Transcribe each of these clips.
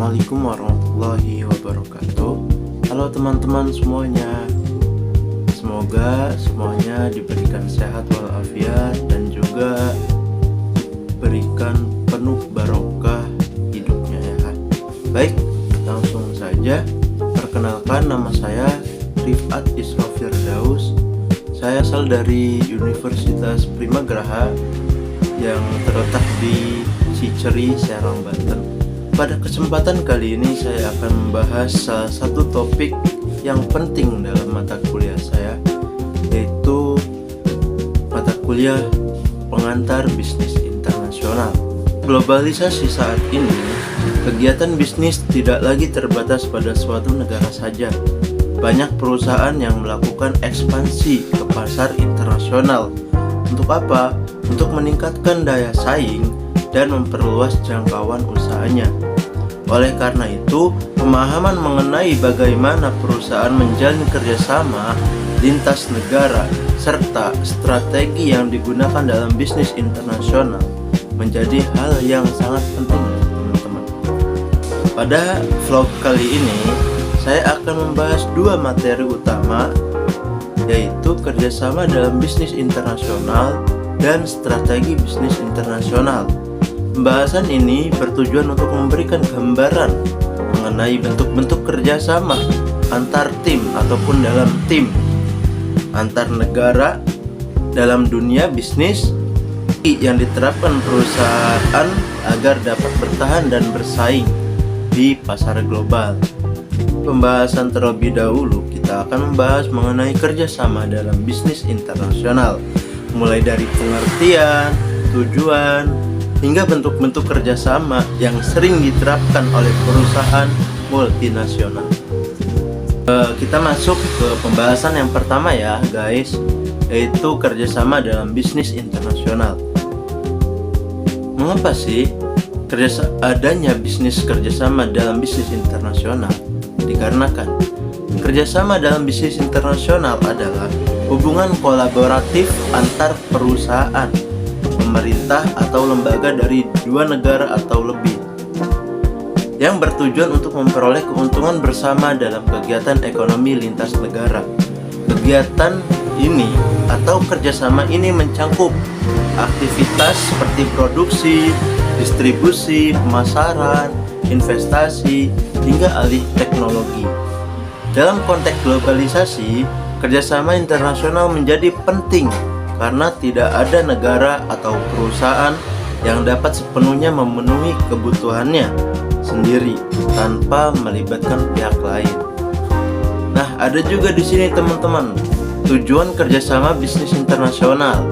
Assalamualaikum warahmatullahi wabarakatuh. Halo teman-teman semuanya. Semoga semuanya diberikan sehat walafiat dan juga berikan penuh barokah hidupnya ya. Baik, langsung saja. Perkenalkan, nama saya Rifat Isra Firdaus. Saya asal dari Universitas Primagraha yang terletak di Ciceri, Serang, Banten. Pada kesempatan kali ini saya akan membahas salah satu topik yang penting dalam mata kuliah saya, yaitu mata kuliah pengantar bisnis internasional. Globalisasi saat ini, kegiatan bisnis tidak lagi terbatas pada suatu negara saja. Banyak perusahaan yang melakukan ekspansi ke pasar internasional. Untuk apa? Untuk meningkatkan daya saing dan memperluas jangkauan usahanya. Oleh karena itu, pemahaman mengenai bagaimana perusahaan menjalin kerjasama lintas negara serta strategi yang digunakan dalam bisnis internasional menjadi hal yang sangat penting, teman-teman. Pada vlog kali ini, saya akan membahas dua materi utama, yaitu kerjasama dalam bisnis internasional dan strategi bisnis internasional. Pembahasan ini bertujuan untuk memberikan gambaran mengenai bentuk-bentuk kerjasama antar tim ataupun dalam tim, antar negara dalam dunia bisnis yang diterapkan perusahaan agar dapat bertahan dan bersaing di pasar global. Pembahasan terlebih dahulu, kita akan membahas mengenai kerjasama dalam bisnis internasional, mulai dari pengertian, tujuan, hingga bentuk-bentuk kerjasama yang sering diterapkan oleh perusahaan multinasional. Kita masuk ke pembahasan yang pertama ya guys, yaitu kerjasama dalam bisnis internasional. Mengapa sih adanya bisnis kerjasama dalam bisnis internasional? Dikarenakan kerjasama dalam bisnis internasional adalah hubungan kolaboratif antar perusahaan, pemerintah atau lembaga dari dua negara atau lebih yang bertujuan untuk memperoleh keuntungan bersama dalam kegiatan ekonomi lintas negara. Kegiatan ini atau kerjasama ini mencangkup aktivitas seperti produksi, distribusi, pemasaran, investasi, hingga alih teknologi. Dalam konteks globalisasi, kerjasama internasional menjadi penting karena tidak ada negara atau perusahaan yang dapat sepenuhnya memenuhi kebutuhannya sendiri tanpa melibatkan pihak lain. Nah, ada juga di sini teman-teman, tujuan kerjasama bisnis internasional.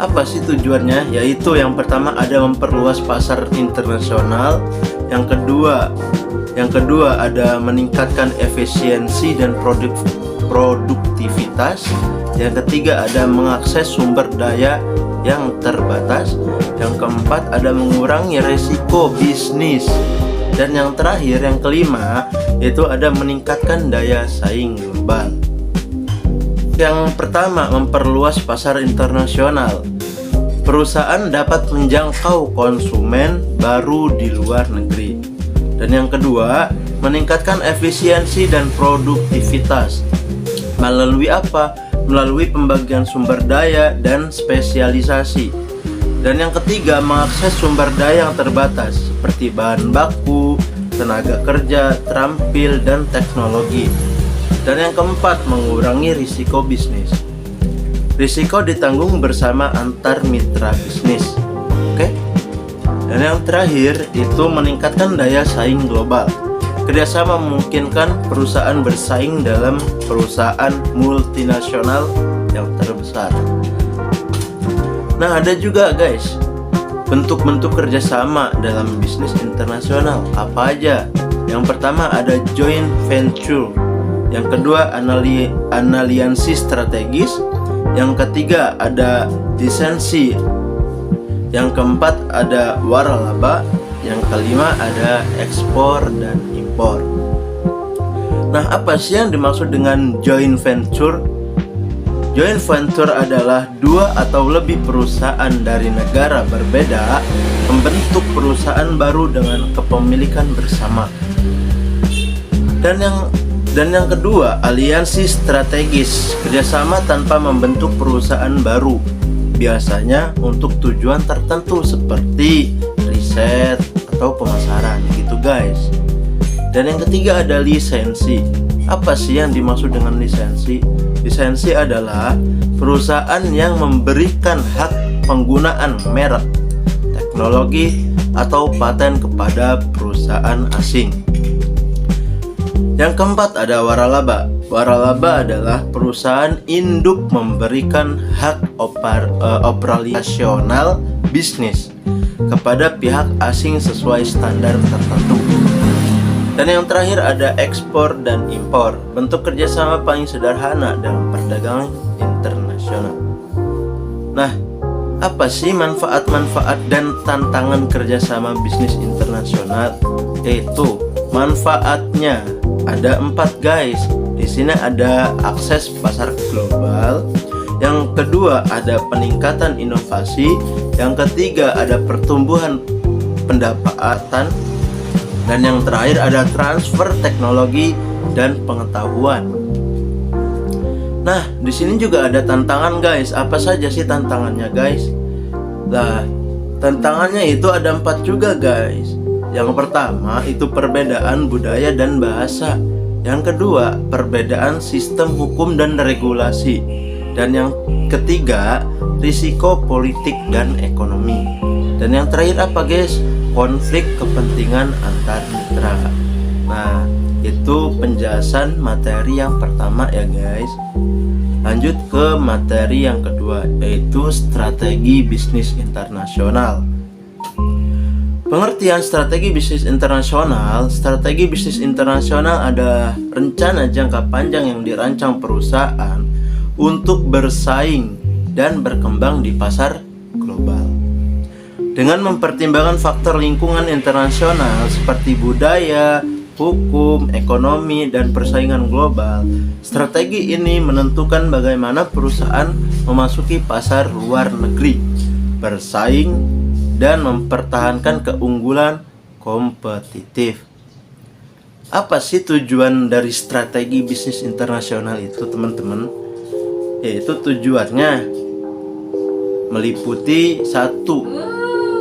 Apa sih tujuannya? Yaitu yang pertama ada memperluas pasar internasional, yang kedua ada meningkatkan efisiensi dan produktivitas, yang ketiga ada mengakses sumber daya yang terbatas, yang keempat ada mengurangi resiko bisnis, dan yang terakhir yang kelima yaitu ada meningkatkan daya saing global. Yang pertama, memperluas pasar internasional. Perusahaan dapat menjangkau konsumen baru di luar negeri. Dan yang kedua, meningkatkan efisiensi dan produktivitas. Melalui apa? Melalui pembagian sumber daya dan spesialisasi. Dan yang ketiga, mengakses sumber daya yang terbatas seperti bahan baku, tenaga kerja, terampil, dan teknologi. Dan yang keempat, mengurangi risiko bisnis. Risiko ditanggung bersama antar mitra bisnis. Oke? Dan yang terakhir itu meningkatkan daya saing global. Kerjasama memungkinkan perusahaan bersaing dalam perusahaan multinasional yang terbesar. Nah, ada juga guys bentuk-bentuk kerjasama dalam bisnis internasional. Apa aja? Yang pertama ada joint venture, yang kedua analiansi strategis, yang ketiga ada lisensi, yang keempat ada waralaba, yang kelima ada ekspor dan impor. Nah, apa sih yang dimaksud dengan joint venture? Joint venture adalah dua atau lebih perusahaan dari negara berbeda membentuk perusahaan baru dengan kepemilikan bersama. Dan yang kedua, aliansi strategis, kerjasama tanpa membentuk perusahaan baru, biasanya untuk tujuan tertentu seperti riset atau pemasaran gitu guys. Dan yang ketiga ada lisensi. Apa sih yang dimaksud dengan lisensi? Lisensi adalah perusahaan yang memberikan hak penggunaan merek, teknologi, atau paten kepada perusahaan asing. Yang keempat ada waralaba. Waralaba adalah perusahaan induk memberikan hak operasional bisnis kepada pihak asing sesuai standar tertentu. Dan yang terakhir ada ekspor dan impor. Bentuk kerjasama paling sederhana dalam perdagangan internasional. Nah, apa sih manfaat-manfaat dan tantangan kerjasama bisnis internasional? Yaitu manfaatnya ada 4 guys. Di sini ada akses pasar global. Yang kedua ada peningkatan inovasi. Yang ketiga ada pertumbuhan pendapatan. Dan yang terakhir ada transfer teknologi dan pengetahuan. Nah, di sini juga ada tantangan guys. Apa saja sih tantangannya guys? Nah, tantangannya itu ada 4 juga guys. Yang pertama itu perbedaan budaya dan bahasa. Yang kedua, perbedaan sistem hukum dan regulasi. Dan yang ketiga, risiko politik dan ekonomi. Dan yang terakhir apa guys? Konflik kepentingan antar mitra. Nah, itu penjelasan materi yang pertama ya guys. Lanjut ke materi yang kedua, yaitu strategi bisnis internasional. Pengertian strategi bisnis internasional. Strategi bisnis internasional adalah rencana jangka panjang yang dirancang perusahaan untuk bersaing dan berkembang di pasar global. Dengan mempertimbangkan faktor lingkungan internasional seperti budaya, hukum, ekonomi, dan persaingan global, strategi ini menentukan bagaimana perusahaan memasuki pasar luar negeri, bersaing, dan mempertahankan keunggulan kompetitif. Apa sih tujuan dari strategi bisnis internasional itu teman-teman? Yaitu tujuannya meliputi 1.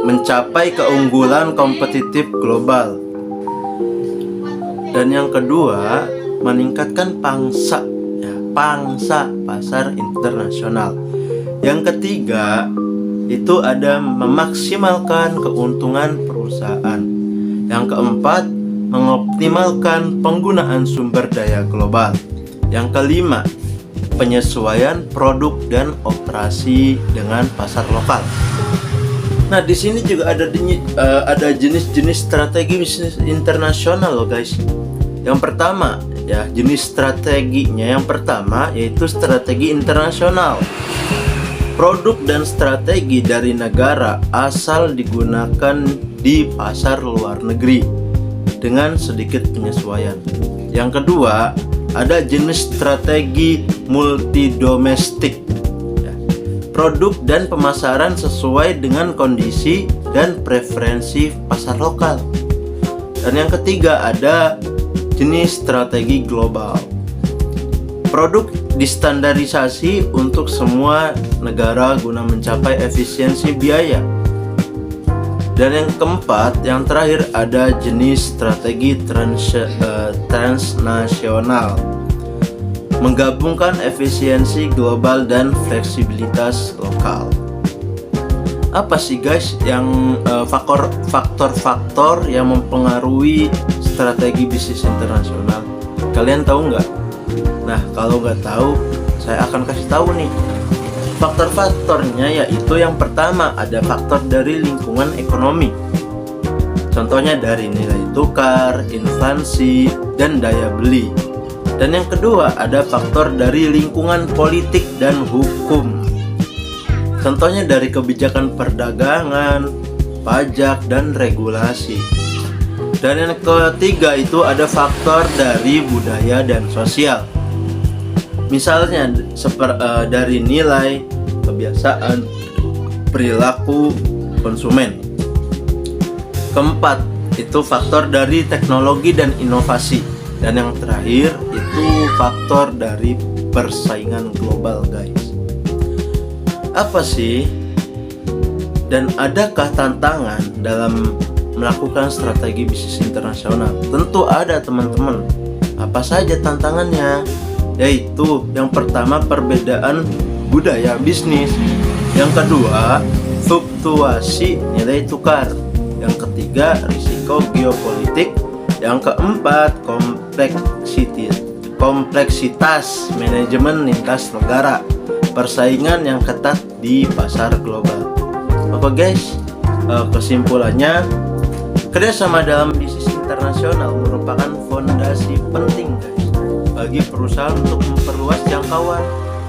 Mencapai keunggulan kompetitif global. Dan yang kedua, meningkatkan pangsa pasar internasional. Yang ketiga, itu ada memaksimalkan keuntungan perusahaan. Yang keempat, mengoptimalkan penggunaan sumber daya global. Yang kelima, penyesuaian produk dan operasi dengan pasar lokal. Nah, di sini juga ada jenis-jenis strategi bisnis internasional loh guys. Yang pertama, ya jenis strateginya yang pertama yaitu strategi internasional. Produk dan strategi dari negara asal digunakan di pasar luar negeri dengan sedikit penyesuaian. Yang kedua, ada jenis strategi multidomestik. Produk dan pemasaran sesuai dengan kondisi dan preferensi pasar lokal. Dan yang ketiga ada jenis strategi global. Produk distandarisasi untuk semua negara guna mencapai efisiensi biaya. Dan yang keempat, yang terakhir ada jenis strategi transnasional, menggabungkan efisiensi global dan fleksibilitas lokal. Apa sih guys yang faktor-faktor yang mempengaruhi strategi bisnis internasional? Kalian tahu nggak? Nah, kalau nggak tahu, saya akan kasih tahu nih. Faktor-faktornya yaitu yang pertama ada faktor dari lingkungan ekonomi. Contohnya dari nilai tukar, inflasi, dan daya beli. Dan yang kedua ada faktor dari lingkungan politik dan hukum. Contohnya dari kebijakan perdagangan, pajak, dan regulasi. Dan yang ketiga itu ada faktor dari budaya dan sosial. Misalnya dari nilai, kebiasaan, perilaku konsumen. Keempat, itu faktor dari teknologi dan inovasi. Dan yang terakhir itu faktor dari persaingan global, guys. Apa sih dan adakah tantangan dalam melakukan strategi bisnis internasional? Tentu ada, teman-teman. Apa saja tantangannya? Yaitu yang pertama, perbedaan budaya bisnis. Yang kedua, fluktuasi nilai tukar. Yang ketiga, risiko geopolitik. Yang keempat, kompleksitas manajemen lintas negara, persaingan yang ketat di pasar global. Oke guys, kesimpulannya, kerjasama dalam bisnis internasional merupakan fondasi penting, guys, bagi perusahaan untuk memperluas jangkauan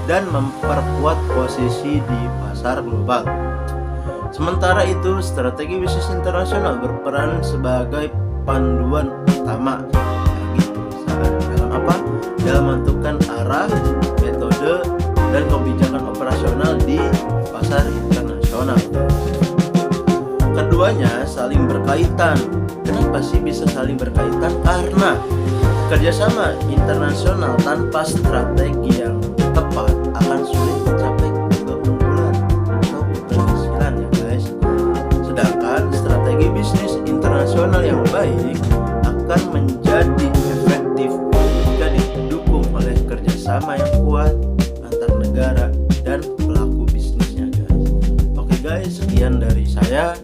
dan memperkuat posisi di pasar global. Sementara itu, strategi bisnis internasional berperan sebagai panduan utama bagi perusahaan dalam menentukan arah, metode, dan kebijakan operasional di pasar internasional. Keduanya saling berkaitan. Kenapa sih bisa saling berkaitan? Karena kerjasama internasional tanpa strategi yang tepat akan sulit mencapai keunggulan atau keberhasilan, ya guys. Sedangkan strategi bisnis internasional yang baik akan menjadi efektif jika didukung oleh kerjasama yang kuat antar negara dan pelaku bisnisnya, guys. Oke guys, sekian dari saya.